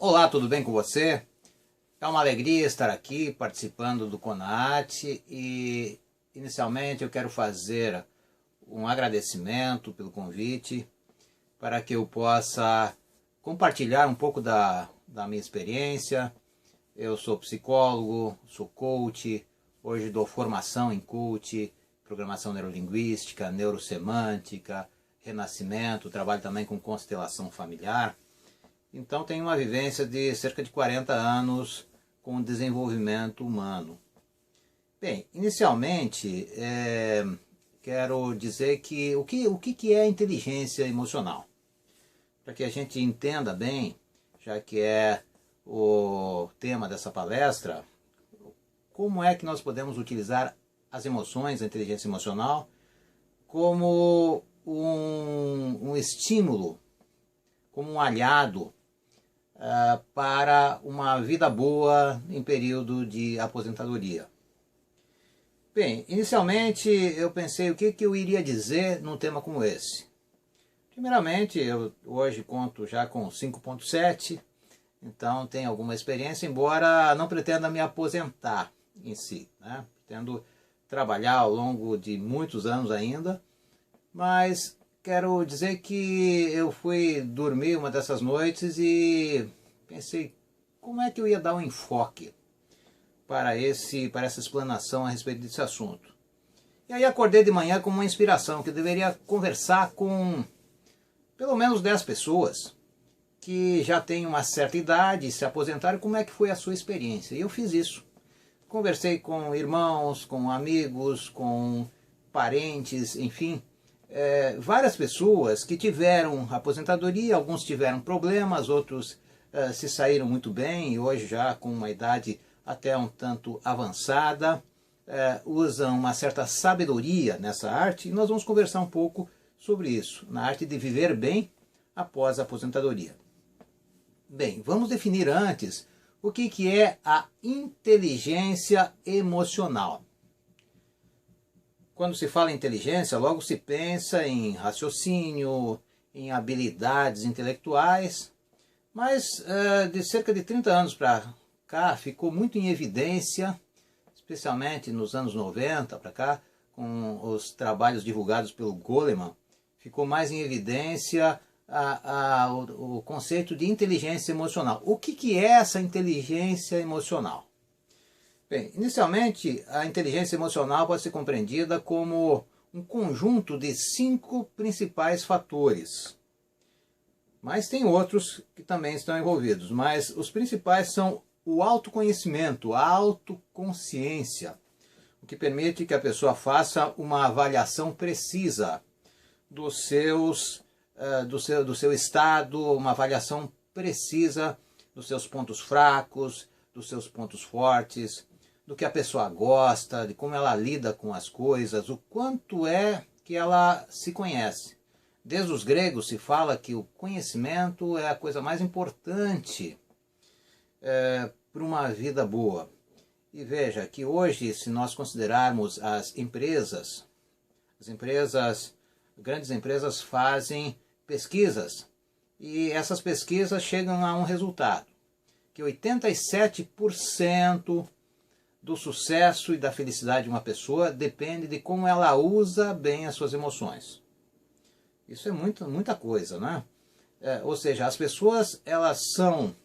Olá, tudo bem com você? É uma alegria estar aqui participando do CONAAT e inicialmente eu quero fazer um agradecimento pelo convite para que eu possa compartilhar um pouco da minha experiência. Eu sou psicólogo, sou coach, hoje dou formação em coach, programação neurolinguística, neurosemântica, renascimento, trabalho também com constelação familiar. Então tenho uma vivência de cerca de 40 anos com desenvolvimento humano. Bem, inicialmente quero dizer que o que é inteligência emocional? Para que a gente entenda bem, já que é o tema dessa palestra, como é que nós podemos utilizar as emoções, a inteligência emocional, como um estímulo, como um aliado para uma vida boa em período de aposentadoria. Bem, inicialmente eu pensei o que eu iria dizer num tema como esse. Primeiramente, eu hoje conto já com 5.7, então tenho alguma experiência, embora não pretenda me aposentar em si, né? Pretendo trabalhar ao longo de muitos anos ainda, mas quero dizer que eu fui dormir uma dessas noites e pensei como é que eu ia dar um enfoque para essa explanação a respeito desse assunto. E aí acordei de manhã com uma inspiração que eu deveria conversar com pelo menos 10 pessoas que já têm uma certa idade e se aposentaram, como é que foi a sua experiência. E eu fiz isso. Conversei com irmãos, com amigos, com parentes, enfim, várias pessoas que tiveram aposentadoria, alguns tiveram problemas, outros se saíram muito bem e hoje já com uma idade até um tanto avançada, usam uma certa sabedoria nessa arte e nós vamos conversar um pouco sobre isso, na arte de viver bem após a aposentadoria. Bem, vamos definir antes o que é a inteligência emocional. Quando se fala em inteligência, logo se pensa em raciocínio, em habilidades intelectuais, mas de cerca de 30 anos para cá ficou muito em evidência, especialmente nos anos 90 para cá, com os trabalhos divulgados pelo Goleman, ficou mais em evidência o conceito de inteligência emocional. O que é essa inteligência emocional? Bem, inicialmente, a inteligência emocional pode ser compreendida como um conjunto de 5 principais fatores. Mas tem outros que também estão envolvidos. Mas os principais são o autoconhecimento, a autoconsciência, o que permite que a pessoa faça uma avaliação precisa do seu estado, uma avaliação precisa dos seus pontos fracos, dos seus pontos fortes, do que a pessoa gosta, de como ela lida com as coisas, o quanto é que ela se conhece. Desde os gregos se fala que o conhecimento é a coisa mais importante para uma vida boa. E veja que hoje, se nós considerarmos as empresas, grandes empresas fazem pesquisas e essas pesquisas chegam a um resultado, que 87% do sucesso e da felicidade de uma pessoa depende de como ela usa bem as suas emoções. Isso é muita coisa, né? Ou seja, as pessoas elas são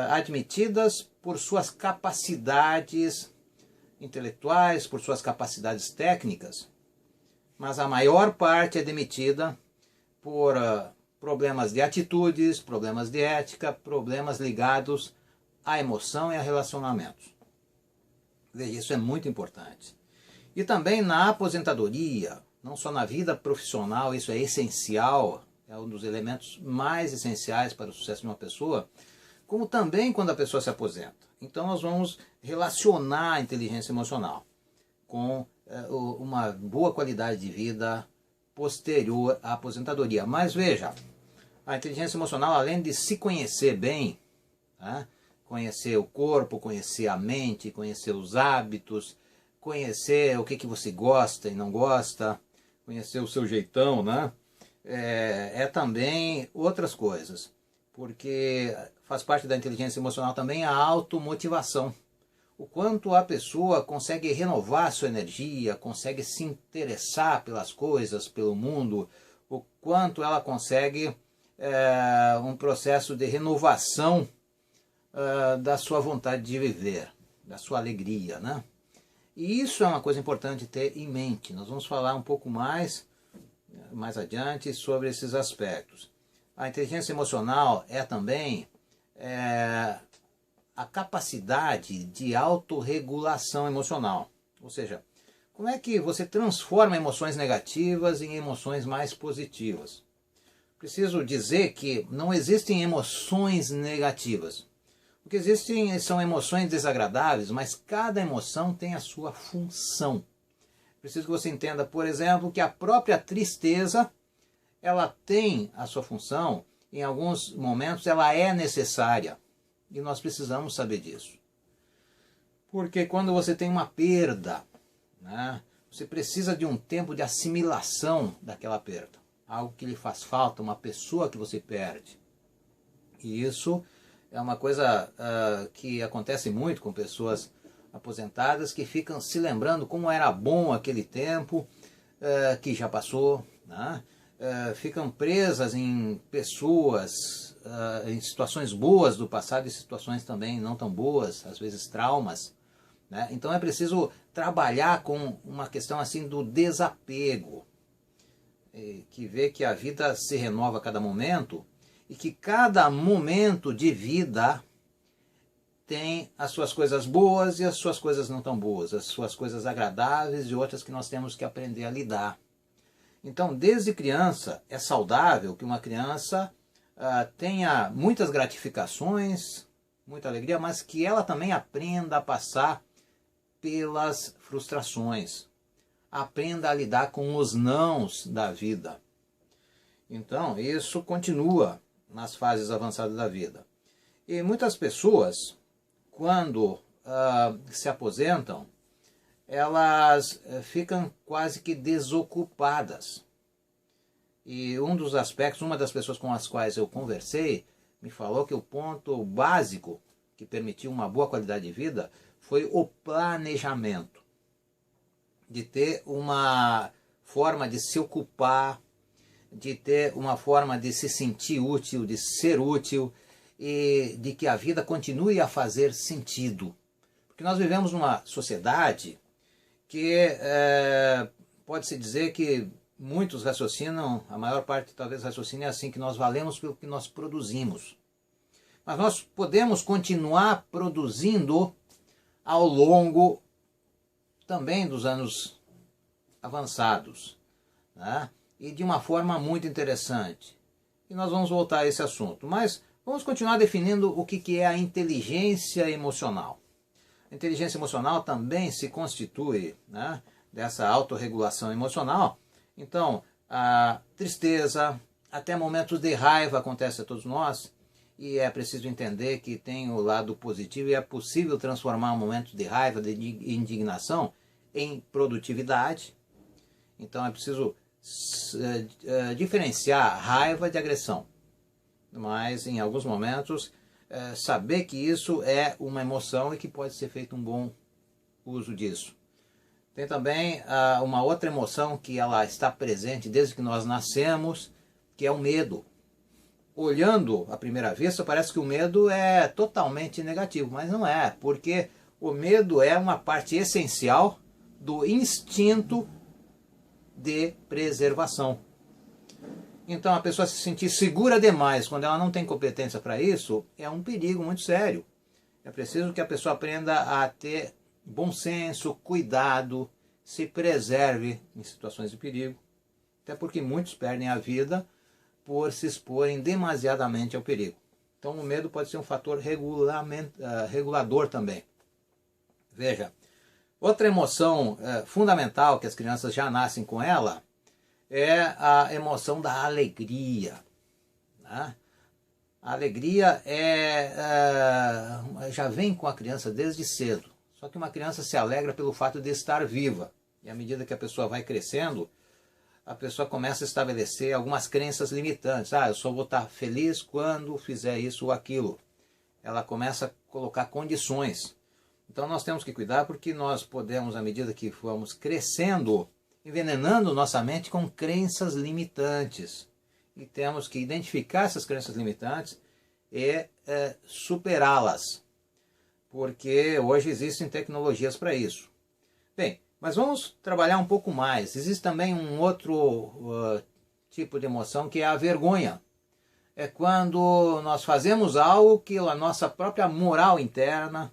admitidas por suas capacidades intelectuais, por suas capacidades técnicas, mas a maior parte é demitida por problemas de atitudes, problemas de ética, problemas ligados à emoção e a relacionamentos. Veja, isso é muito importante. E também na aposentadoria, não só na vida profissional, isso é essencial, é um dos elementos mais essenciais para o sucesso de uma pessoa, como também quando a pessoa se aposenta. Então nós vamos relacionar a inteligência emocional com uma boa qualidade de vida posterior à aposentadoria. Mas veja, a inteligência emocional, além de se conhecer bem, tá? Conhecer o corpo, conhecer a mente, conhecer os hábitos, conhecer o que você gosta e não gosta, conhecer o seu jeitão, né? Também outras coisas. porque faz parte da inteligência emocional também a automotivação. O quanto a pessoa consegue renovar sua energia, consegue se interessar pelas coisas, pelo mundo, o quanto ela consegue um processo de renovação da sua vontade de viver, da sua alegria, né? E isso é uma coisa importante ter em mente. Nós vamos falar um pouco mais adiante sobre esses aspectos. A inteligência emocional é também a capacidade de autorregulação emocional. Ou seja, como é que você transforma emoções negativas em emoções mais positivas? Preciso dizer que não existem emoções negativas. O que existem são emoções desagradáveis, mas cada emoção tem a sua função. Preciso que você entenda, por exemplo, que a própria tristeza, ela tem a sua função, em alguns momentos ela é necessária. E nós precisamos saber disso. Porque quando você tem uma perda, né, você precisa de um tempo de assimilação daquela perda. Algo que lhe faz falta, uma pessoa que você perde. E isso é uma coisa que acontece muito com pessoas aposentadas que ficam se lembrando como era bom aquele tempo que já passou, né? Ficam presas em pessoas, em situações boas do passado e situações também não tão boas, às vezes traumas, né? Então é preciso trabalhar com uma questão assim do desapego, que vê que a vida se renova a cada momento e que cada momento de vida tem as suas coisas boas e as suas coisas não tão boas, as suas coisas agradáveis e outras que nós temos que aprender a lidar. Então, desde criança, é saudável que uma criança tenha muitas gratificações, muita alegria, mas que ela também aprenda a passar pelas frustrações, aprenda a lidar com os nãos da vida. Então, isso continua nas fases avançadas da vida. E muitas pessoas, quando se aposentam, elas ficam quase que desocupadas. E um dos aspectos, uma das pessoas com as quais eu conversei, me falou que o ponto básico que permitiu uma boa qualidade de vida foi o planejamento. De ter uma forma de se ocupar, de ter uma forma de se sentir útil, de ser útil e de que a vida continue a fazer sentido. Porque nós vivemos numa sociedade que pode-se dizer que muitos raciocinam, a maior parte talvez raciocine assim, que nós valemos pelo que nós produzimos. Mas nós podemos continuar produzindo ao longo também dos anos avançados, né? E de uma forma muito interessante. E nós vamos voltar a esse assunto. Mas vamos continuar definindo o que é a inteligência emocional. A inteligência emocional também se constitui, né, dessa autorregulação emocional. Então, a tristeza, até momentos de raiva acontece a todos nós. E é preciso entender que tem o lado positivo e é possível transformar momentos de raiva, de indignação, em produtividade. Então é preciso diferenciar raiva de agressão. Mas em alguns momentos saber que isso é uma emoção e que pode ser feito um bom uso disso. Tem também uma outra emoção que ela está presente desde que nós nascemos, que é o medo. Olhando à primeira vista, parece que o medo é totalmente negativo, mas não é, porque o medo é uma parte essencial do instinto de preservação. Então, a pessoa se sentir segura demais quando ela não tem competência para isso é um perigo muito sério. É preciso que a pessoa aprenda a ter bom senso, cuidado, se preserve em situações de perigo. Até porque muitos perdem a vida por se exporem demasiadamente ao perigo. Então o medo pode ser um fator regulador também. Veja, outra emoção fundamental que as crianças já nascem com ela é a emoção da alegria. Né? A alegria já vem com a criança desde cedo. Só que uma criança se alegra pelo fato de estar viva. E à medida que a pessoa vai crescendo, a pessoa começa a estabelecer algumas crenças limitantes. Ah, eu só vou estar feliz quando fizer isso ou aquilo. Ela começa a colocar condições. Então nós temos que cuidar, porque nós podemos, à medida que vamos crescendo, envenenando nossa mente com crenças limitantes. E temos que identificar essas crenças limitantes e superá-las. Porque hoje existem tecnologias para isso. Bem, mas vamos trabalhar um pouco mais. Existe também um outro tipo de emoção, que é a vergonha. É quando nós fazemos algo que a nossa própria moral interna,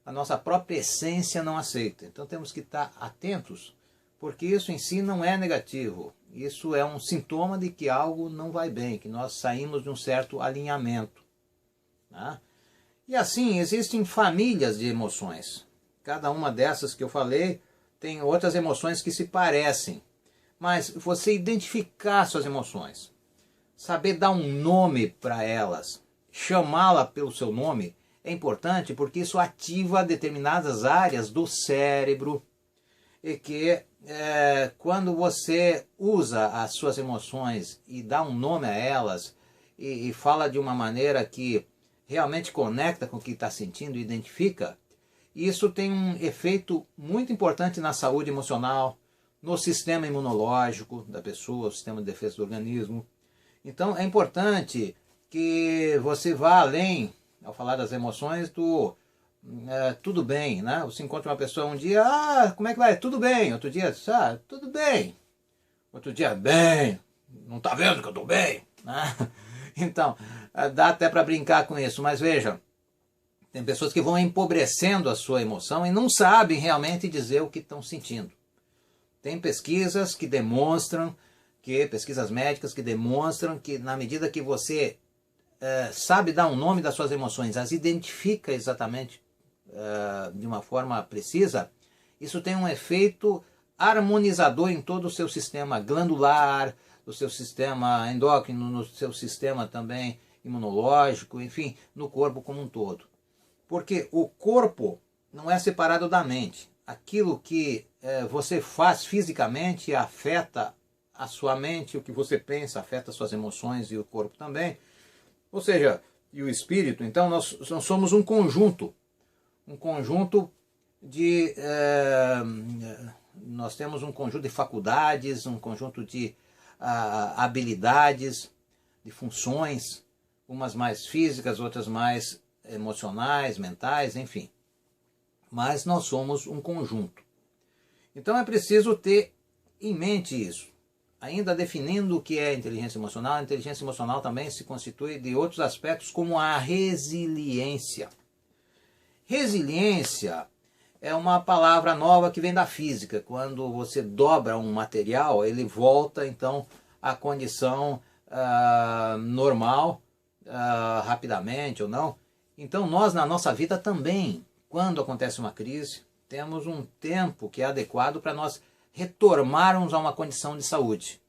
a nossa própria essência não aceita. Então temos que estar atentos, porque isso em si não é negativo. Isso é um sintoma de que algo não vai bem, que nós saímos de um certo alinhamento. Tá? E assim, existem famílias de emoções. Cada uma dessas que eu falei tem outras emoções que se parecem. Mas você identificar suas emoções, saber dar um nome para elas, chamá-la pelo seu nome, é importante, porque isso ativa determinadas áreas do cérebro e que quando você usa as suas emoções e dá um nome a elas e fala de uma maneira que realmente conecta com o que está sentindo e identifica, isso tem um efeito muito importante na saúde emocional, no sistema imunológico da pessoa, o sistema de defesa do organismo. Então é importante que você vá além, ao falar das emoções, do tudo bem, né? Você encontra uma pessoa um dia, como é que vai? Tudo bem. Outro dia, tudo bem. Outro dia, bem. Não está vendo que eu estou bem? Né? Então, dá até para brincar com isso, mas veja, tem pessoas que vão empobrecendo a sua emoção e não sabem realmente dizer o que estão sentindo. Tem pesquisas que demonstram, pesquisas médicas que demonstram que na medida que você sabe dar um nome das suas emoções, as identifica exatamente de uma forma precisa, isso tem um efeito harmonizador em todo o seu sistema glandular, no seu sistema endócrino, no seu sistema também imunológico, enfim, no corpo como um todo. Porque o corpo não é separado da mente. Aquilo que você faz fisicamente afeta a sua mente, o que você pensa afeta as suas emoções e o corpo também. Ou seja, e o espírito. Então nós somos um conjunto de... nós temos um conjunto de faculdades, um conjunto de habilidades, de funções, umas mais físicas, outras mais emocionais, mentais, enfim. Mas nós somos um conjunto. Então é preciso ter em mente isso. Ainda definindo o que é inteligência emocional, a inteligência emocional também se constitui de outros aspectos, como a resiliência. Resiliência é uma palavra nova que vem da física. Quando você dobra um material, ele volta então à condição normal, rapidamente ou não. Então nós, na nossa vida também, quando acontece uma crise, temos um tempo que é adequado para nós retornarmos a uma condição de saúde.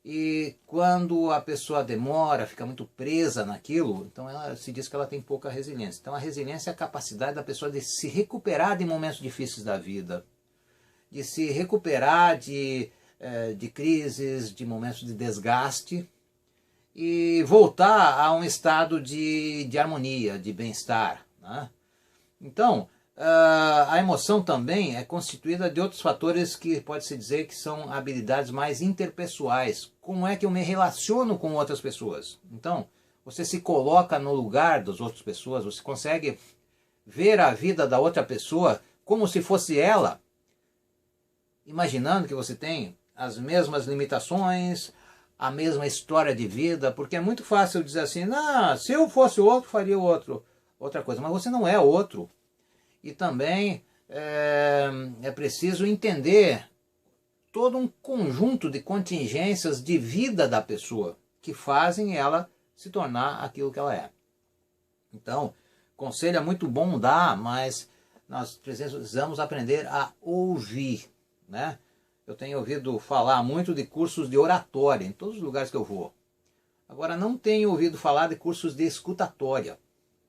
E quando a pessoa demora, fica muito presa naquilo, então se diz que ela tem pouca resiliência. Então a resiliência é a capacidade da pessoa de se recuperar de momentos difíceis da vida, de se recuperar de crises, de momentos de desgaste, e voltar a um estado de harmonia, de bem-estar, né? Então, a emoção também é constituída de outros fatores que pode-se dizer que são habilidades mais interpessoais. Como é que eu me relaciono com outras pessoas? Então, você se coloca no lugar das outras pessoas, você consegue ver a vida da outra pessoa como se fosse ela, imaginando que você tem as mesmas limitações, a mesma história de vida, porque é muito fácil dizer assim, se eu fosse outro, faria outra coisa, mas você não é outro. E também é preciso entender todo um conjunto de contingências de vida da pessoa que fazem ela se tornar aquilo que ela é. Então, conselho é muito bom dar, mas nós precisamos aprender a ouvir, né? Eu tenho ouvido falar muito de cursos de oratória em todos os lugares que eu vou. Agora, não tenho ouvido falar de cursos de escutatória,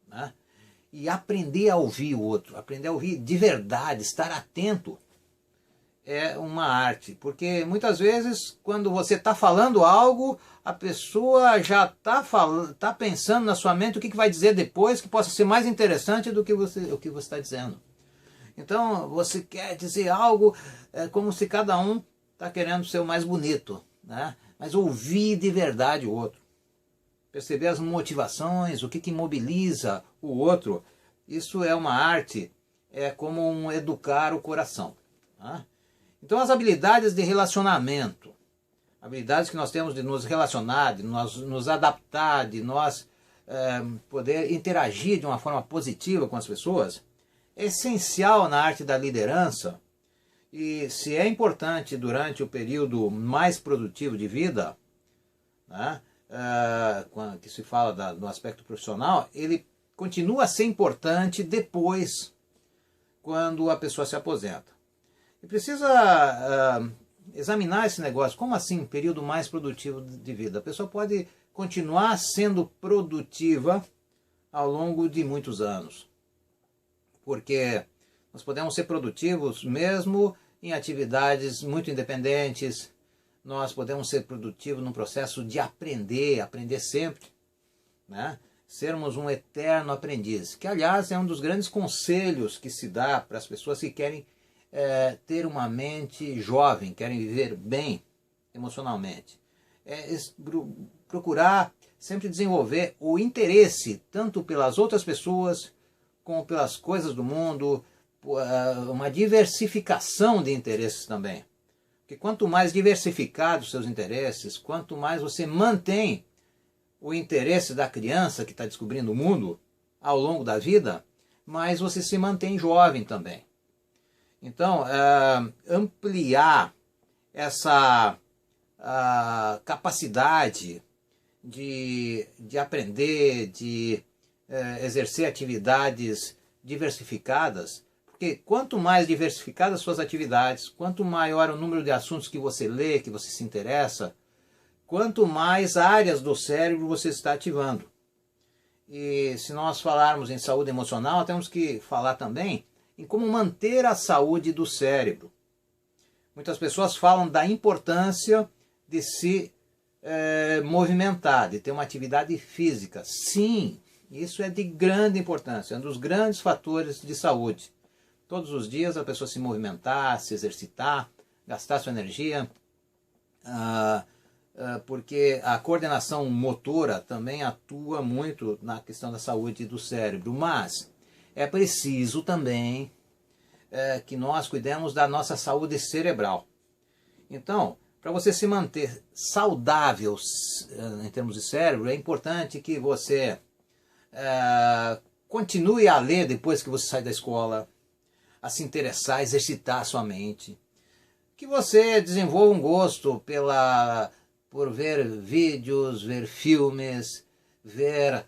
né? E aprender a ouvir o outro, aprender a ouvir de verdade, estar atento, é uma arte, porque muitas vezes quando você está falando algo, a pessoa já tá pensando na sua mente o que vai dizer depois que possa ser mais interessante do que o que você está dizendo. Então você quer dizer algo, como se cada um está querendo ser o mais bonito, né? Mas ouvir de verdade o outro, perceber as motivações, o que mobiliza o outro, isso é uma arte, é como um educar o coração, tá? Então as habilidades de relacionamento, habilidades que nós temos de nos relacionar, de nos adaptar, de nós poder interagir de uma forma positiva com as pessoas, é essencial na arte da liderança. E se é importante durante o período mais produtivo de vida, né, que se fala do aspecto profissional, ele continua a ser importante depois, quando a pessoa se aposenta. E precisa examinar esse negócio. Como assim, período mais produtivo de vida? A pessoa pode continuar sendo produtiva ao longo de muitos anos. Porque nós podemos ser produtivos mesmo em atividades muito independentes. Nós podemos ser produtivos num processo de aprender sempre, né? Sermos um eterno aprendiz, que aliás é um dos grandes conselhos que se dá para as pessoas que querem ter uma mente jovem, querem viver bem emocionalmente. Procurar sempre desenvolver o interesse tanto pelas outras pessoas como pelas coisas do mundo, uma diversificação de interesses também. Porque quanto mais diversificados os seus interesses, quanto mais você mantém o interesse da criança que está descobrindo o mundo ao longo da vida, mais você se mantém jovem também. Então, ampliar essa capacidade de aprender, de exercer atividades diversificadas, porque quanto mais diversificadas suas atividades, quanto maior o número de assuntos que você lê, que você se interessa, quanto mais áreas do cérebro você está ativando. E se nós falarmos em saúde emocional, temos que falar também em como manter a saúde do cérebro. Muitas pessoas falam da importância de se movimentar, de ter uma atividade física. Sim, isso é de grande importância, é um dos grandes fatores de saúde. Todos os dias a pessoa se movimentar, se exercitar, gastar sua energia, porque a coordenação motora também atua muito na questão da saúde do cérebro, mas é preciso também que nós cuidemos da nossa saúde cerebral. Então, para você se manter saudável em termos de cérebro, é importante que você continue a ler depois que você sai da escola, a se interessar, exercitar a sua mente, que você desenvolva um gosto por ver vídeos, ver filmes, ver...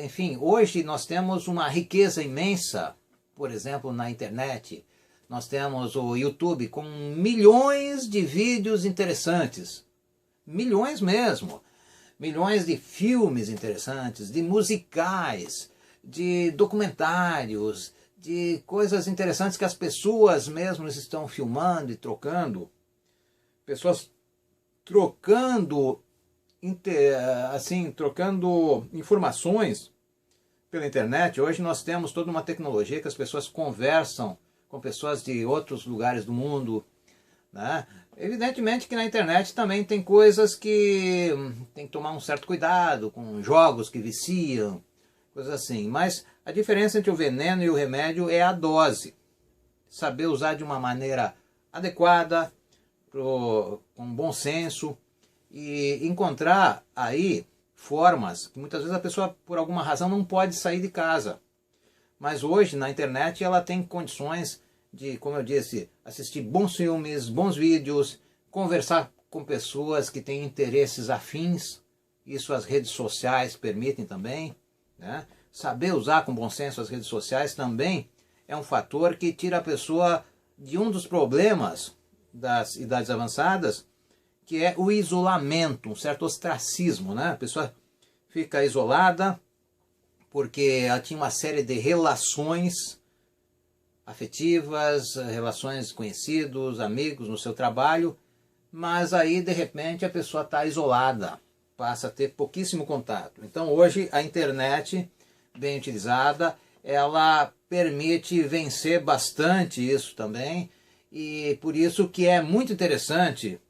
enfim, hoje nós temos uma riqueza imensa, por exemplo, na internet. Nós temos o YouTube com milhões de vídeos interessantes, milhões mesmo, milhões de filmes interessantes, de musicais, de documentários, de coisas interessantes que as pessoas mesmas estão filmando e trocando. Pessoas trocando informações pela internet. Hoje nós temos toda uma tecnologia que as pessoas conversam com pessoas de outros lugares do mundo, né? Evidentemente que na internet também tem coisas que tem que tomar um certo cuidado, com jogos que viciam, coisas assim. Mas a diferença entre o veneno e o remédio é a dose. Saber usar de uma maneira adequada, com bom senso, e encontrar aí formas que muitas vezes a pessoa por alguma razão não pode sair de casa. Mas hoje na internet ela tem condições de, como eu disse, assistir bons filmes, bons vídeos, conversar com pessoas que têm interesses afins. Isso as redes sociais permitem também, né? Saber usar com bom senso as redes sociais também é um fator que tira a pessoa de um dos problemas das idades avançadas, que é o isolamento, um certo ostracismo, né? A pessoa fica isolada porque ela tinha uma série de relações afetivas, relações conhecidos, amigos no seu trabalho, mas aí de repente a pessoa está isolada, passa a ter pouquíssimo contato. Então hoje a internet, bem utilizada, ela permite vencer bastante isso também, e por isso que é muito interessante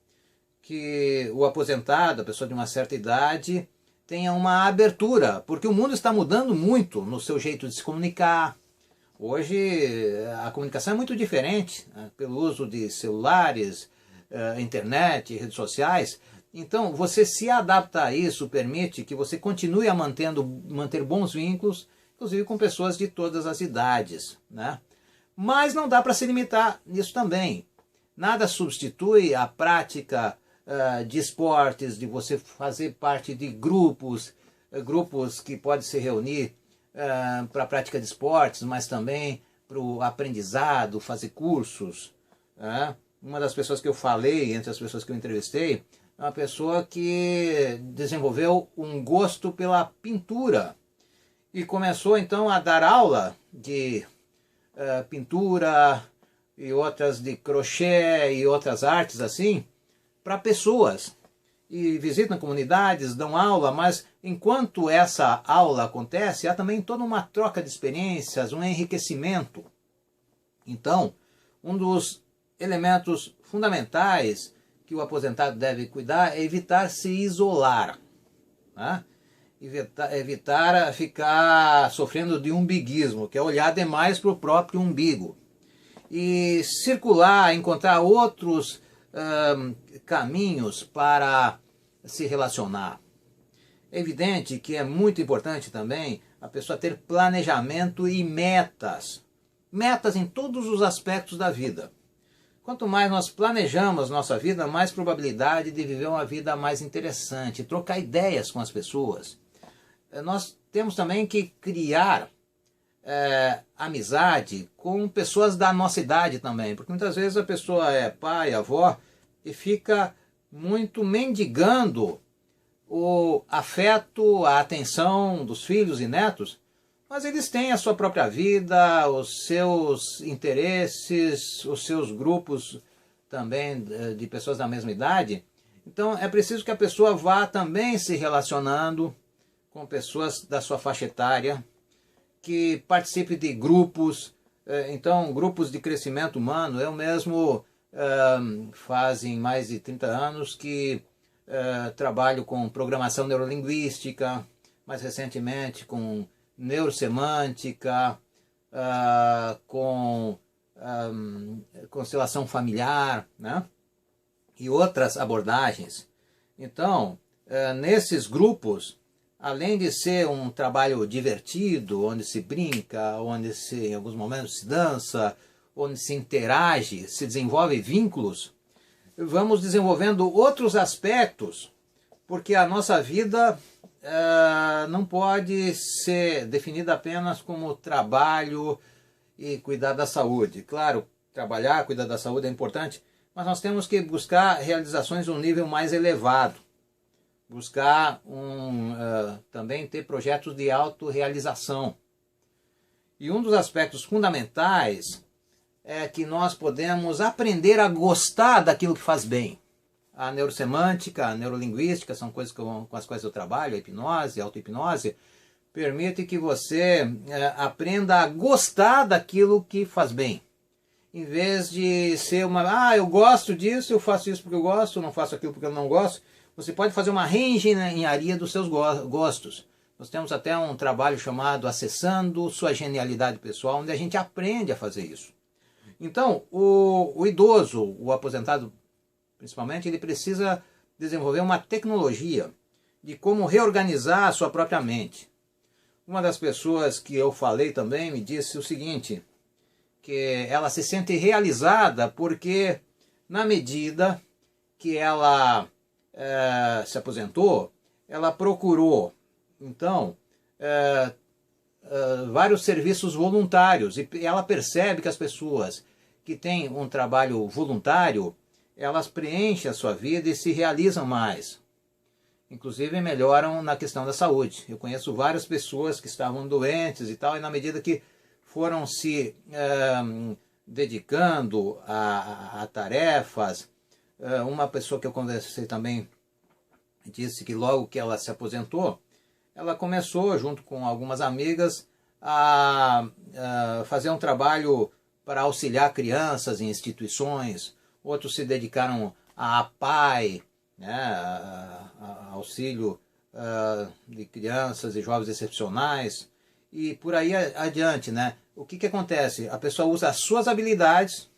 que o aposentado, a pessoa de uma certa idade, tenha uma abertura, porque o mundo está mudando muito no seu jeito de se comunicar. Hoje a comunicação é muito diferente, né, pelo uso de celulares, internet, redes sociais. Então você se adapta a isso, permite que você continue a manter bons vínculos, inclusive com pessoas de todas as idades, né? Mas não dá para se limitar nisso também. Nada substitui a prática de esportes, de você fazer parte de grupos que podem se reunir para a prática de esportes, mas também para o aprendizado, fazer cursos. Uma das pessoas que eu falei, entre as pessoas que eu entrevistei, é uma pessoa que desenvolveu um gosto pela pintura e começou então a dar aula de pintura e outras de crochê e outras artes assim para pessoas. E visitam comunidades, dão aula, mas enquanto essa aula acontece, há também toda uma troca de experiências, um enriquecimento. Então, um dos elementos fundamentais que o aposentado deve cuidar é evitar se isolar, né? Evitar ficar sofrendo de umbiguismo, que é olhar demais para o próprio umbigo. E circular, encontrar outros caminhos para se relacionar. É evidente que é muito importante também a pessoa ter planejamento e metas. Metas em todos os aspectos da vida. Quanto mais nós planejamos nossa vida, mais probabilidade de viver uma vida mais interessante, trocar ideias com as pessoas. Nós temos também que criar amizade com pessoas da nossa idade também, porque muitas vezes a pessoa é pai, avó, e fica muito mendigando o afeto, a atenção dos filhos e netos, mas eles têm a sua própria vida, os seus interesses, os seus grupos também de pessoas da mesma idade. Então é preciso que a pessoa vá também se relacionando com pessoas da sua faixa etária, que participe de grupos, então grupos de crescimento humano. Eu mesmo fazem mais de 30 anos que trabalho com programação neurolinguística, mais recentemente com neurosemântica, com constelação familiar, né? E outras abordagens. Então, nesses grupos, além de ser um trabalho divertido, onde se brinca, onde em alguns momentos se dança, onde se interage, se desenvolve vínculos, vamos desenvolvendo outros aspectos, porque a nossa vida não pode ser definida apenas como trabalho e cuidar da saúde. Claro, trabalhar, cuidar da saúde é importante, mas nós temos que buscar realizações de um nível mais elevado. Buscar também ter projetos de autorrealização. E um dos aspectos fundamentais é que nós podemos aprender a gostar daquilo que faz bem. A neurosemântica, a neurolinguística são coisas com as quais eu trabalho, a hipnose, a auto-hipnose, permite que você aprenda a gostar daquilo que faz bem. Em vez de ser eu gosto disso, eu faço isso porque eu gosto, não faço aquilo porque eu não gosto. Você pode fazer uma reengenharia dos seus gostos. Nós temos até um trabalho chamado Acessando Sua Genialidade Pessoal, onde a gente aprende a fazer isso. Então, o idoso, o aposentado principalmente, ele precisa desenvolver uma tecnologia de como reorganizar a sua própria mente. Uma das pessoas que eu falei também me disse o seguinte, que ela se sente realizada porque, na medida que ela se aposentou, ela procurou, então, vários serviços voluntários, e ela percebe que as pessoas que têm um trabalho voluntário, elas preenchem a sua vida e se realizam mais. Inclusive melhoram na questão da saúde. Eu conheço várias pessoas que estavam doentes e tal, e na medida que foram se dedicando a tarefas. Uma pessoa que eu conversei também disse que logo que ela se aposentou, ela começou, junto com algumas amigas, a fazer um trabalho para auxiliar crianças em instituições. Outros se dedicaram a APAE, né, a auxílio de crianças e jovens excepcionais, e por aí adiante, né? O que acontece? A pessoa usa as suas habilidades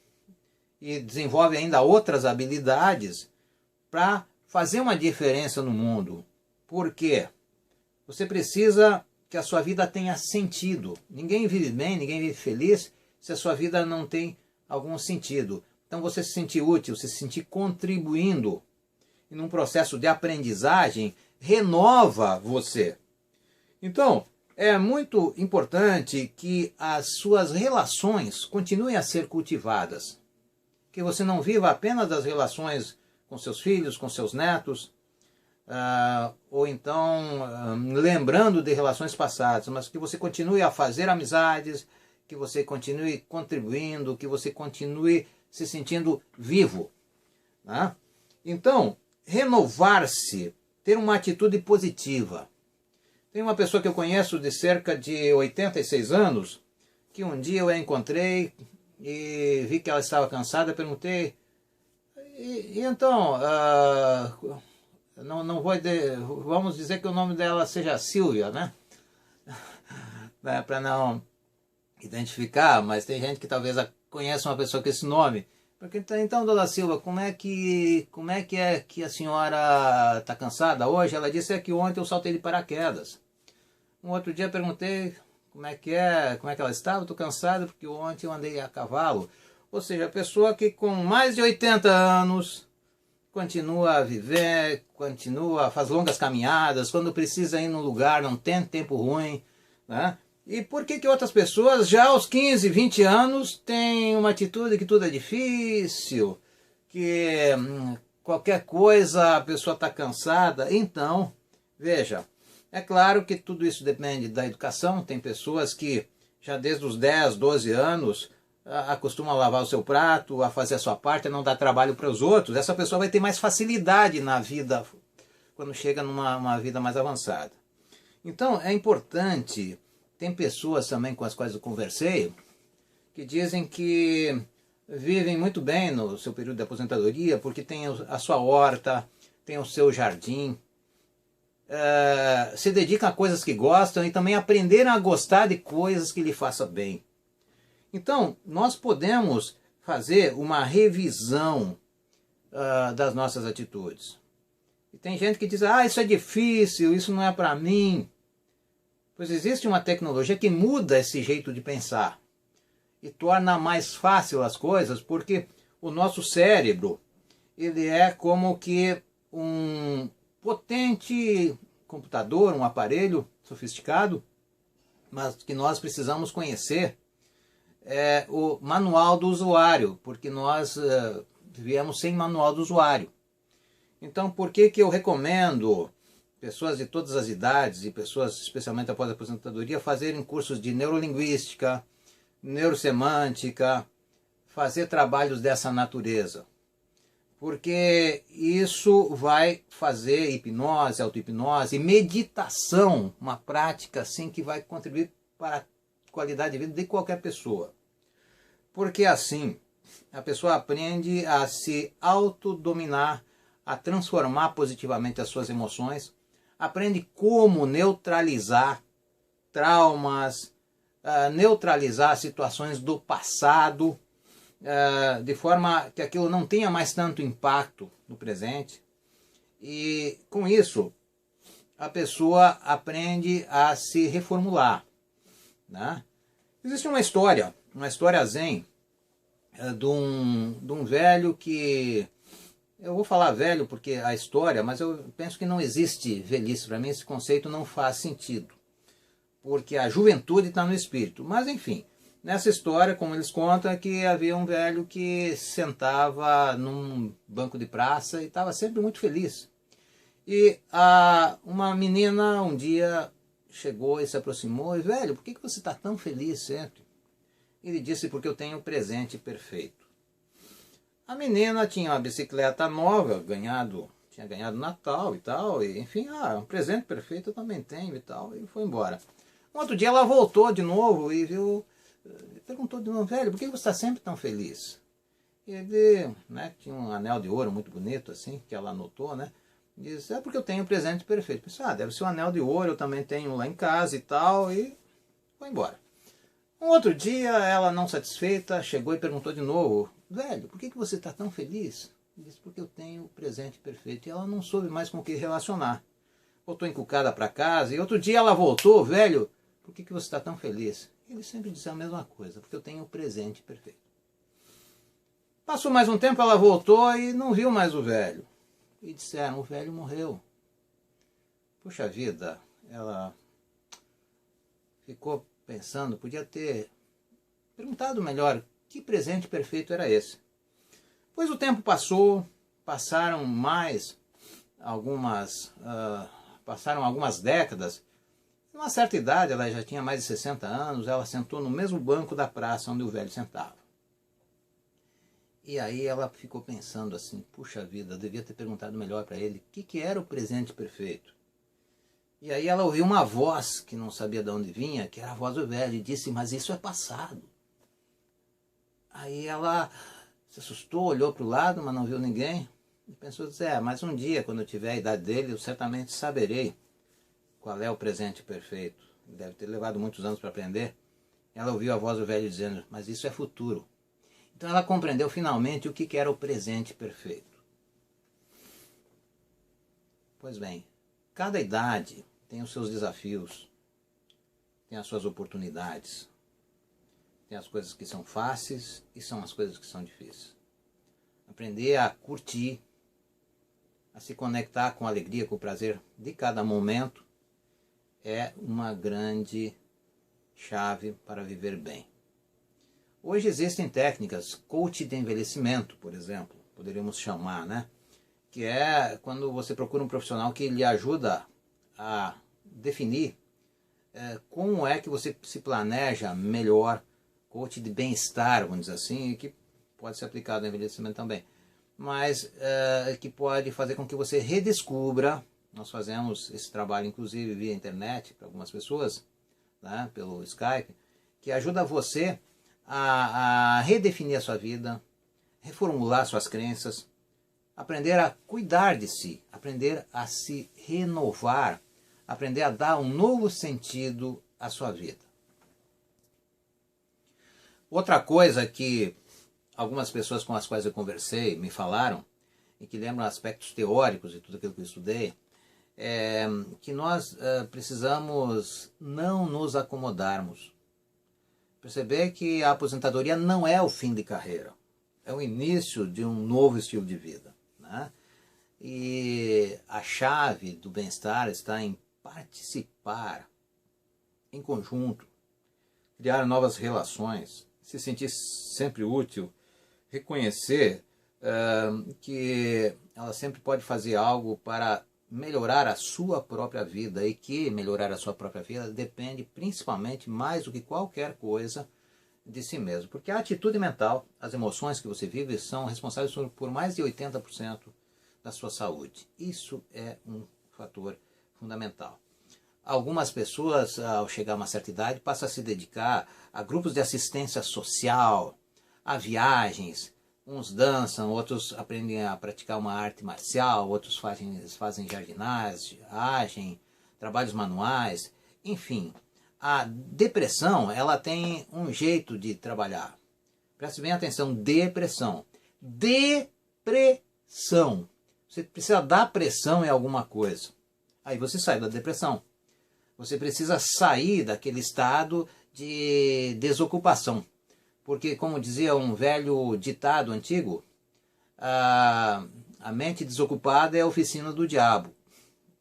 e desenvolve ainda outras habilidades para fazer uma diferença no mundo. Por quê? Você precisa que a sua vida tenha sentido. Ninguém vive bem, ninguém vive feliz se a sua vida não tem algum sentido. Então você se sentir útil, se sentir contribuindo e num processo de aprendizagem, renova você. Então, é muito importante que as suas relações continuem a ser cultivadas. Que você não viva apenas das relações com seus filhos, com seus netos, ou então lembrando de relações passadas, mas que você continue a fazer amizades, que você continue contribuindo, que você continue se sentindo vivo. Né? Então, renovar-se, ter uma atitude positiva. Tem uma pessoa que eu conheço de cerca de 86 anos, que um dia eu a encontrei e vi que ela estava cansada, perguntei, e então, não vou vamos dizer que o nome dela seja Silvia, né? Para não identificar, mas tem gente que talvez conheça uma pessoa com esse nome. Porque, então, dona Silva, como é que a senhora está cansada hoje? Ela disse que ontem eu saltei de paraquedas. Um outro dia perguntei como é que ela estava. Estou cansada porque ontem eu andei a cavalo. Ou seja, a pessoa que com mais de 80 anos continua a viver, faz longas caminhadas, quando precisa ir num lugar, não tem tempo ruim, né? E por que outras pessoas, já aos 15, 20 anos, têm uma atitude que tudo é difícil, que qualquer coisa a pessoa está cansada? Então, veja, é claro que tudo isso depende da educação. Tem pessoas que já desde os 10, 12 anos acostumam a lavar o seu prato, a fazer a sua parte, a não dar trabalho para os outros. Essa pessoa vai ter mais facilidade na vida quando chega numa vida mais avançada. Então, é importante. Tem pessoas também com as quais eu conversei que dizem que vivem muito bem no seu período de aposentadoria porque tem a sua horta, tem o seu jardim, se dedicam a coisas que gostam e também aprenderam a gostar de coisas que lhe façam bem. Então, nós podemos fazer uma revisão das nossas atitudes. E tem gente que diz, isso é difícil, isso não é para mim. Pois existe uma tecnologia que muda esse jeito de pensar e torna mais fácil as coisas, porque o nosso cérebro, ele é como que um potente computador, um aparelho sofisticado, mas que nós precisamos conhecer o manual do usuário, porque nós viemos sem manual do usuário. Então, por que eu recomendo pessoas de todas as idades e pessoas especialmente após a aposentadoria fazerem cursos de neurolinguística, neurosemântica, fazer trabalhos dessa natureza? Porque isso vai fazer hipnose, auto-hipnose, meditação, uma prática assim que vai contribuir para a qualidade de vida de qualquer pessoa. Porque assim, a pessoa aprende a se autodominar, a transformar positivamente as suas emoções, aprende como neutralizar traumas, neutralizar situações do passado, de forma que aquilo não tenha mais tanto impacto no presente. E com isso, a pessoa aprende a se reformular. Né? Existe uma história zen, de um velho que... Eu vou falar velho porque a história, mas eu penso que não existe velhice. Para mim esse conceito não faz sentido, porque a juventude está no espírito. Mas enfim, nessa história, como eles contam, é que havia um velho que sentava num banco de praça e estava sempre muito feliz. E uma menina um dia chegou e se aproximou e, velho, por que você está tão feliz sempre? Ele disse: porque eu tenho o presente perfeito. A menina tinha uma bicicleta nova, tinha ganhado Natal e tal, e enfim, um presente perfeito eu também tenho e tal, e foi embora. Um outro dia ela voltou de novo e perguntou de novo: velho, por que você está sempre tão feliz? Ele, né, tinha um anel de ouro muito bonito assim, que ela anotou, né? Disse: é porque eu tenho o presente perfeito. Pensei: deve ser um anel de ouro, eu também tenho lá em casa e tal, e foi embora. Um outro dia, ela não satisfeita, chegou e perguntou de novo: velho, por que você está tão feliz? Ele disse: porque eu tenho o presente perfeito. E ela não soube mais com o que relacionar. Voltou encucada para casa, e outro dia ela voltou: velho, por que você está tão feliz? Ele sempre disse a mesma coisa: porque eu tenho o presente perfeito. Passou mais um tempo, ela voltou e não viu mais o velho. E disseram: o velho morreu. Puxa vida, ela ficou pensando, podia ter perguntado melhor que presente perfeito era esse. Pois o tempo passou, passaram algumas décadas. Numa certa idade, ela já tinha mais de 60 anos, ela sentou no mesmo banco da praça onde o velho sentava. E aí ela ficou pensando assim: puxa vida, eu devia ter perguntado melhor para ele o que era o presente perfeito. E aí ela ouviu uma voz que não sabia de onde vinha, que era a voz do velho, e disse: mas isso é passado. Aí ela se assustou, olhou para o lado, mas não viu ninguém. E pensou: mas um dia, quando eu tiver a idade dele, eu certamente saberei qual é o presente perfeito. Deve ter levado muitos anos para aprender. Ela ouviu a voz do velho dizendo: mas isso é futuro. Então ela compreendeu finalmente o que era o presente perfeito. Pois bem, cada idade tem os seus desafios, tem as suas oportunidades, tem as coisas que são fáceis e são as coisas que são difíceis. Aprender a curtir, a se conectar com a alegria, com o prazer de cada momento é uma grande chave para viver bem. Hoje existem técnicas, coach de envelhecimento, por exemplo, poderíamos chamar, né? Que é quando você procura um profissional que lhe ajuda a definir como é que você se planeja melhor, coach de bem-estar, vamos dizer assim, que pode ser aplicado no envelhecimento também, mas que pode fazer com que você redescubra. Nós fazemos esse trabalho inclusive via internet para algumas pessoas, né, pelo Skype, que ajuda você a redefinir a sua vida, reformular suas crenças, aprender a cuidar de si, aprender a se renovar, aprender a dar um novo sentido à sua vida. Outra coisa que algumas pessoas com as quais eu conversei me falaram, e que lembram aspectos teóricos de tudo aquilo que eu estudei, é que nós precisamos não nos acomodarmos. Perceber que a aposentadoria não é o fim de carreira, é o início de um novo estilo de vida, né? E a chave do bem-estar está em participar em conjunto, criar novas relações, se sentir sempre útil, reconhecer que ela sempre pode fazer algo para melhorar a sua própria vida, e que melhorar a sua própria vida depende principalmente, mais do que qualquer coisa, de si mesmo. Porque a atitude mental, as emoções que você vive, são responsáveis por mais de 80% da sua saúde. Isso é um fator fundamental. Algumas pessoas, ao chegar a uma certa idade, passam a se dedicar a grupos de assistência social, a viagens. Uns dançam, outros aprendem a praticar uma arte marcial, outros fazem jardinagem, trabalhos manuais, enfim. A depressão, ela tem um jeito de trabalhar. Preste bem atenção: depressão. Depressão. Você precisa dar pressão em alguma coisa. Aí você sai da depressão. Você precisa sair daquele estado de desocupação. Porque, como dizia um velho ditado antigo, a mente desocupada é a oficina do diabo,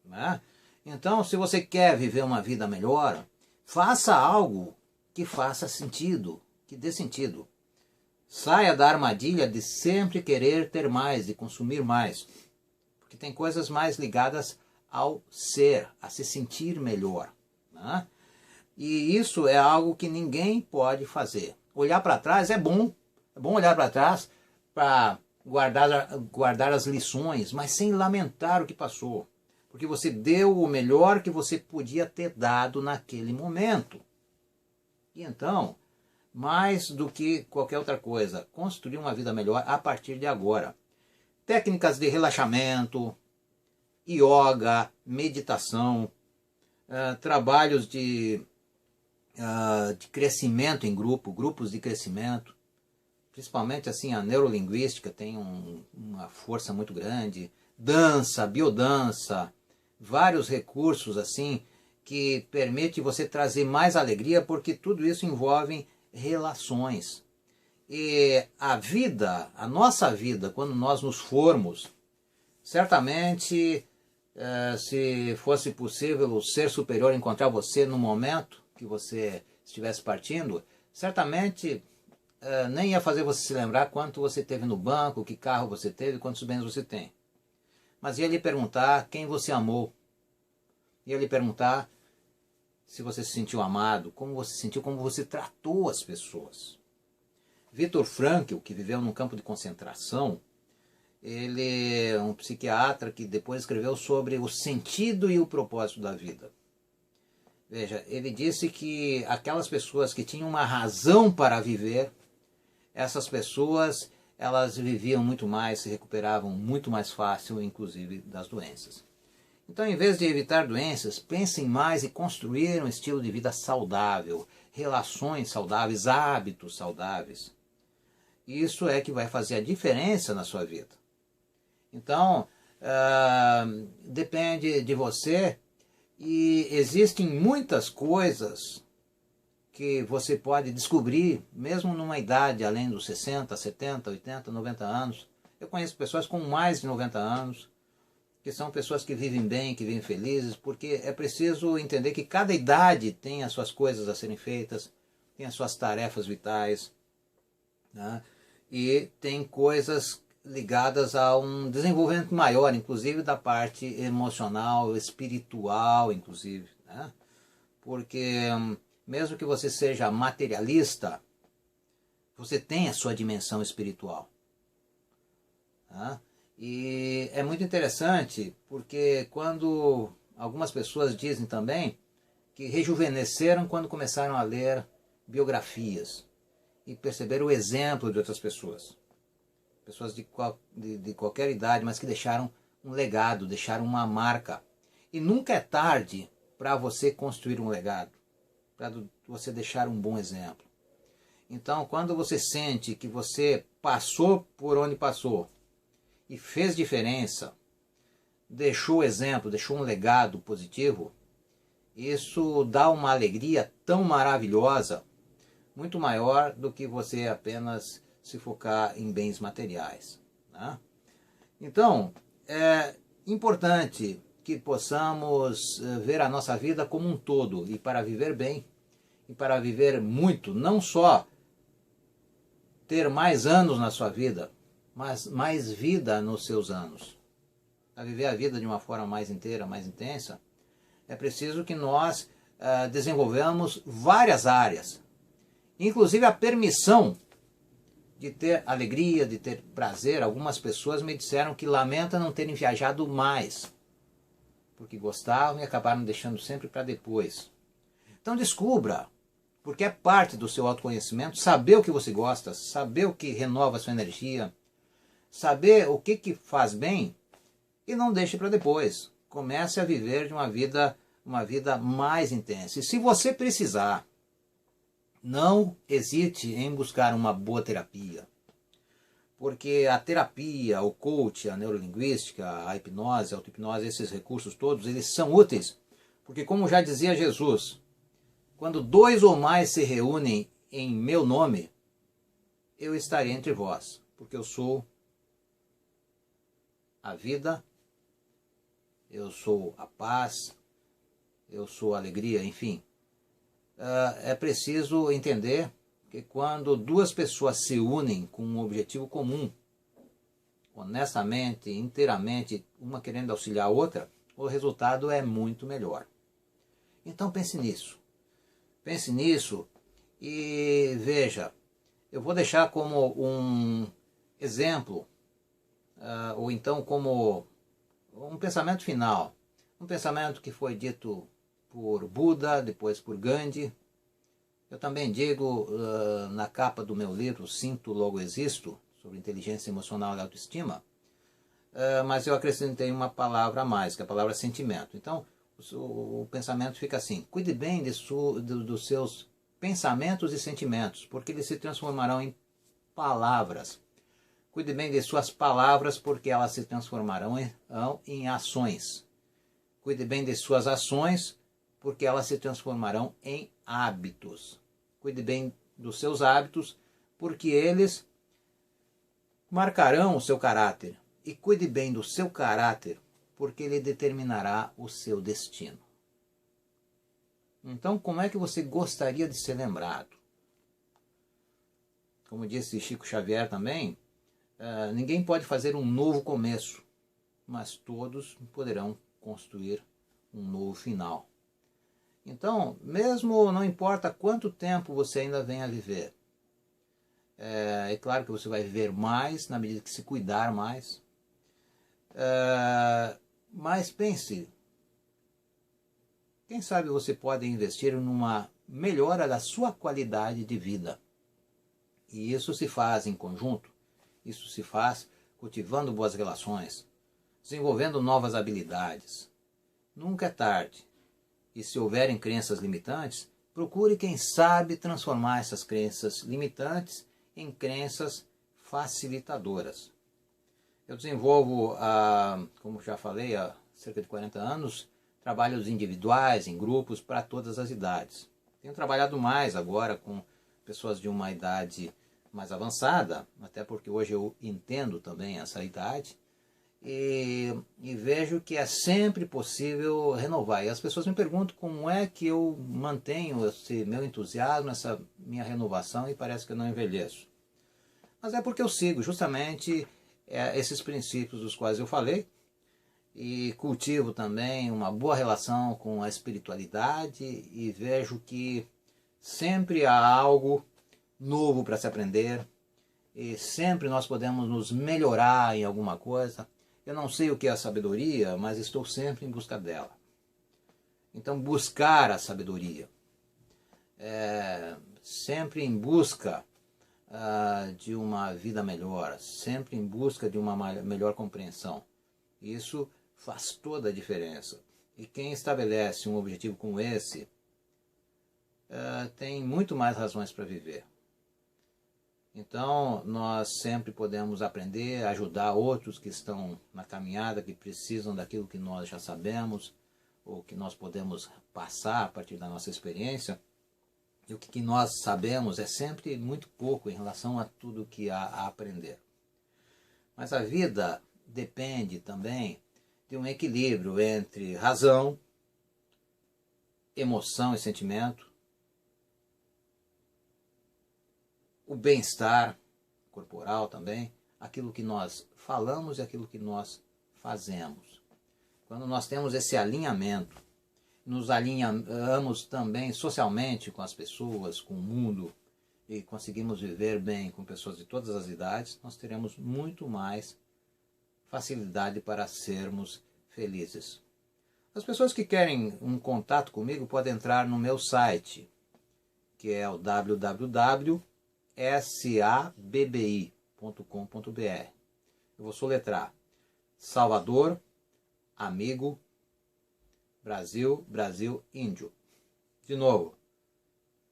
né? Então, se você quer viver uma vida melhor, faça algo que faça sentido, que dê sentido. Saia da armadilha de sempre querer ter mais, de consumir mais. Porque tem coisas mais ligadas ao ser, a se sentir melhor, né? E isso é algo que ninguém pode fazer. olhar para trás é bom olhar para trás para guardar as lições, mas sem lamentar o que passou, porque você deu o melhor que você podia ter dado naquele momento. E então, mais do que qualquer outra coisa, construir uma vida melhor a partir de agora. Técnicas de relaxamento, yoga, meditação, trabalhos de crescimento em grupos de crescimento, principalmente assim a neurolinguística tem uma força muito grande, dança, biodança, vários recursos assim que permite você trazer mais alegria, porque tudo isso envolve relações. E a nossa vida, quando nós nos formos, certamente, se fosse possível o ser superior encontrar você no momento que você estivesse partindo, certamente nem ia fazer você se lembrar quanto você teve no banco, que carro você teve, quantos bens você tem. Mas ia lhe perguntar quem você amou. Ia lhe perguntar se você se sentiu amado, como você se sentiu, como você tratou as pessoas. Viktor Frankl, que viveu num campo de concentração, ele é um psiquiatra que depois escreveu sobre o sentido e o propósito da vida. Veja, ele disse que aquelas pessoas que tinham uma razão para viver, essas pessoas, elas viviam muito mais, se recuperavam muito mais fácil, inclusive das doenças. Então, em vez de evitar doenças, pensem mais em construir um estilo de vida saudável, relações saudáveis, hábitos saudáveis. Isso é que vai fazer a diferença na sua vida. Então, depende de você, e existem muitas coisas que você pode descobrir, mesmo numa idade além dos 60, 70, 80, 90 anos. Eu conheço pessoas com mais de 90 anos, que são pessoas que vivem bem, que vivem felizes, porque é preciso entender que cada idade tem as suas coisas a serem feitas, tem as suas tarefas vitais, né? E tem coisas ligadas a um desenvolvimento maior, inclusive da parte emocional, espiritual, inclusive, né? Porque mesmo que você seja materialista, você tem a sua dimensão espiritual, tá? E é muito interessante porque quando algumas pessoas dizem também que rejuvenesceram quando começaram a ler biografias e perceberam o exemplo de outras pessoas. Pessoas de qualquer idade, mas que deixaram um legado, deixaram uma marca. E nunca é tarde para você construir um legado, para você deixar um bom exemplo. Então, quando você sente que você passou por onde passou e fez diferença, deixou exemplo, deixou um legado positivo, isso dá uma alegria tão maravilhosa, muito maior do que você apenas se focar em bens materiais, né? Então, é importante que possamos ver a nossa vida como um todo, e para viver bem, e para viver muito, não só ter mais anos na sua vida, mas mais vida nos seus anos. Para viver a vida de uma forma mais inteira, mais intensa, é preciso que nós desenvolvamos várias áreas, inclusive a permissão de ter alegria, de ter prazer. Algumas pessoas me disseram que lamentam não terem viajado mais, porque gostavam e acabaram deixando sempre para depois. Então descubra, porque é parte do seu autoconhecimento, saber o que você gosta, saber o que renova a sua energia, saber o que faz bem, e não deixe para depois. Comece a viver de uma vida mais intensa. E se você precisar, não hesite em buscar uma boa terapia, porque a terapia, o coach, a neurolinguística, a hipnose, a auto-hipnose, esses recursos todos, eles são úteis, porque como já dizia Jesus, quando 2 ou mais se reúnem em meu nome, eu estarei entre vós, porque eu sou a vida, eu sou a paz, eu sou a alegria, enfim. É preciso entender que quando 2 pessoas se unem com um objetivo comum, honestamente, inteiramente, uma querendo auxiliar a outra, o resultado é muito melhor. Então pense nisso. Pense nisso e veja, eu vou deixar como um exemplo, ou então como um pensamento final. Um pensamento que foi dito por Buda, depois por Gandhi. Eu também digo na capa do meu livro, Sinto Logo Existo, sobre inteligência emocional e autoestima, mas eu acrescentei uma palavra a mais, que é a palavra sentimento. Então, o pensamento fica assim: cuide bem dos seus pensamentos e sentimentos, porque eles se transformarão em palavras. Cuide bem de suas palavras, porque elas se transformarão em ações. Cuide bem de suas ações, porque elas se transformarão em hábitos. Cuide bem dos seus hábitos, porque eles marcarão o seu caráter. E cuide bem do seu caráter, porque ele determinará o seu destino. Então, como é que você gostaria de ser lembrado? Como disse Chico Xavier também, ninguém pode fazer um novo começo, mas todos poderão construir um novo final. Então, mesmo não importa quanto tempo você ainda venha a viver, é claro que você vai viver mais na medida que se cuidar mais, mas pense, quem sabe você pode investir numa melhora da sua qualidade de vida. E isso se faz em conjunto, isso se faz cultivando boas relações, desenvolvendo novas habilidades. Nunca é tarde. E se houverem crenças limitantes, procure quem sabe transformar essas crenças limitantes em crenças facilitadoras. Eu desenvolvo, como já falei, há cerca de 40 anos, trabalhos individuais, em grupos, para todas as idades. Tenho trabalhado mais agora com pessoas de uma idade mais avançada, até porque hoje eu entendo também essa idade, e vejo que é sempre possível renovar. E as pessoas me perguntam como é que eu mantenho esse meu entusiasmo, essa minha renovação, e parece que eu não envelheço. Mas é porque eu sigo justamente esses princípios dos quais eu falei, e cultivo também uma boa relação com a espiritualidade, e vejo que sempre há algo novo para se aprender, e sempre nós podemos nos melhorar em alguma coisa. Eu não sei o que é a sabedoria, mas estou sempre em busca dela. Então, buscar a sabedoria, sempre em busca de uma vida melhor, sempre em busca de uma melhor compreensão. Isso faz toda a diferença. E quem estabelece um objetivo como esse tem muito mais razões para viver. Então, nós sempre podemos aprender, ajudar outros que estão na caminhada, que precisam daquilo que nós já sabemos, ou que nós podemos passar a partir da nossa experiência. E o que nós sabemos é sempre muito pouco em relação a tudo que há a aprender. Mas a vida depende também de um equilíbrio entre razão, emoção e sentimento, o bem-estar corporal também, aquilo que nós falamos e aquilo que nós fazemos. Quando nós temos esse alinhamento, nos alinhamos também socialmente com as pessoas, com o mundo, e conseguimos viver bem com pessoas de todas as idades, nós teremos muito mais facilidade para sermos felizes. As pessoas que querem um contato comigo podem entrar no meu site, que é o www.sabbi.com.br. Eu vou soletrar: Salvador, amigo, Brasil, Brasil, índio. De novo,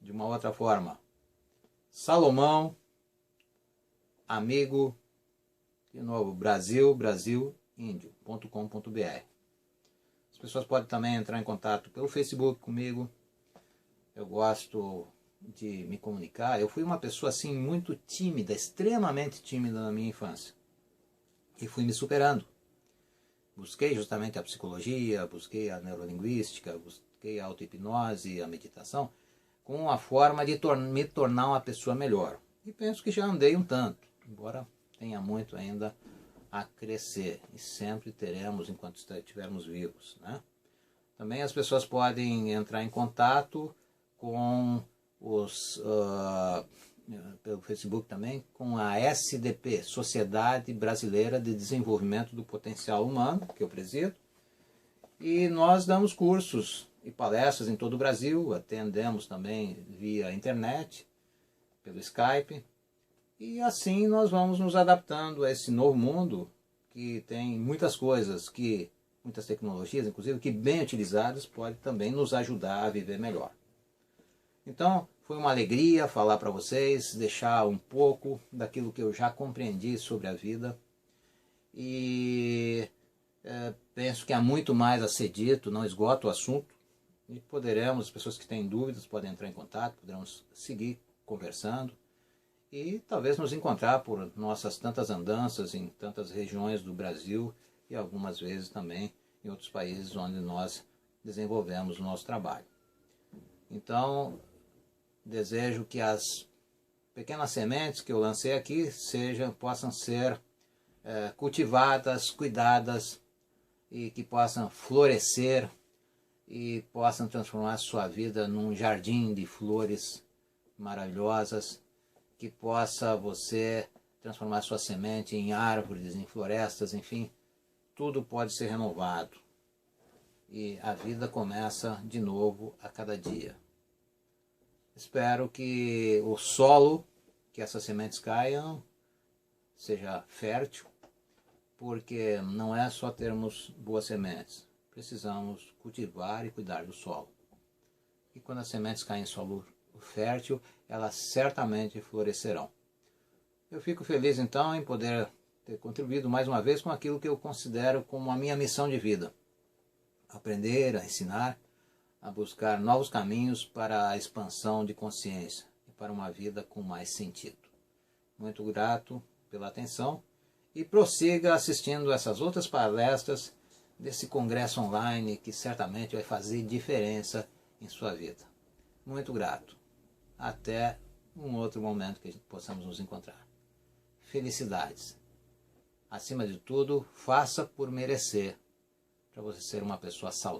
de uma outra forma: Salomão, amigo, de novo, Brasil, Brasil, índio.com.br. As pessoas podem também entrar em contato pelo Facebook comigo. Eu gosto de me comunicar. Eu fui uma pessoa assim muito tímida, extremamente tímida na minha infância. E fui me superando. Busquei justamente a psicologia, busquei a neurolinguística, busquei a auto-hipnose, a meditação, com uma forma de me tornar uma pessoa melhor. E penso que já andei um tanto, embora tenha muito ainda a crescer. E sempre teremos enquanto estivermos vivos, né? Também as pessoas podem entrar em contato com pelo Facebook também, com a SDP, Sociedade Brasileira de Desenvolvimento do Potencial Humano, que eu presido. E nós damos cursos e palestras em todo o Brasil, atendemos também via internet, pelo Skype. E assim nós vamos nos adaptando a esse novo mundo que tem muitas coisas, muitas tecnologias, inclusive, que bem utilizadas podem também nos ajudar a viver melhor. Então, foi uma alegria falar para vocês, deixar um pouco daquilo que eu já compreendi sobre a vida. E penso que há muito mais a ser dito, não esgoto o assunto. E poderemos, as pessoas que têm dúvidas podem entrar em contato, poderemos seguir conversando. E talvez nos encontrar por nossas tantas andanças em tantas regiões do Brasil e algumas vezes também em outros países onde nós desenvolvemos o nosso trabalho. Então, desejo que as pequenas sementes que eu lancei aqui possam ser cultivadas, cuidadas e que possam florescer e possam transformar sua vida num jardim de flores maravilhosas, que possa você transformar sua semente em árvores, em florestas, enfim, tudo pode ser renovado. E a vida começa de novo a cada dia. Espero que o solo que essas sementes caiam seja fértil, porque não é só termos boas sementes, precisamos cultivar e cuidar do solo. E quando as sementes caem em solo fértil, elas certamente florescerão. Eu fico feliz então em poder ter contribuído mais uma vez com aquilo que eu considero como a minha missão de vida. Aprender, a ensinar, a buscar novos caminhos para a expansão de consciência e para uma vida com mais sentido. Muito grato pela atenção e prossiga assistindo essas outras palestras desse congresso online que certamente vai fazer diferença em sua vida. Muito grato. Até um outro momento que possamos nos encontrar. Felicidades. Acima de tudo, faça por merecer, para você ser uma pessoa saudável.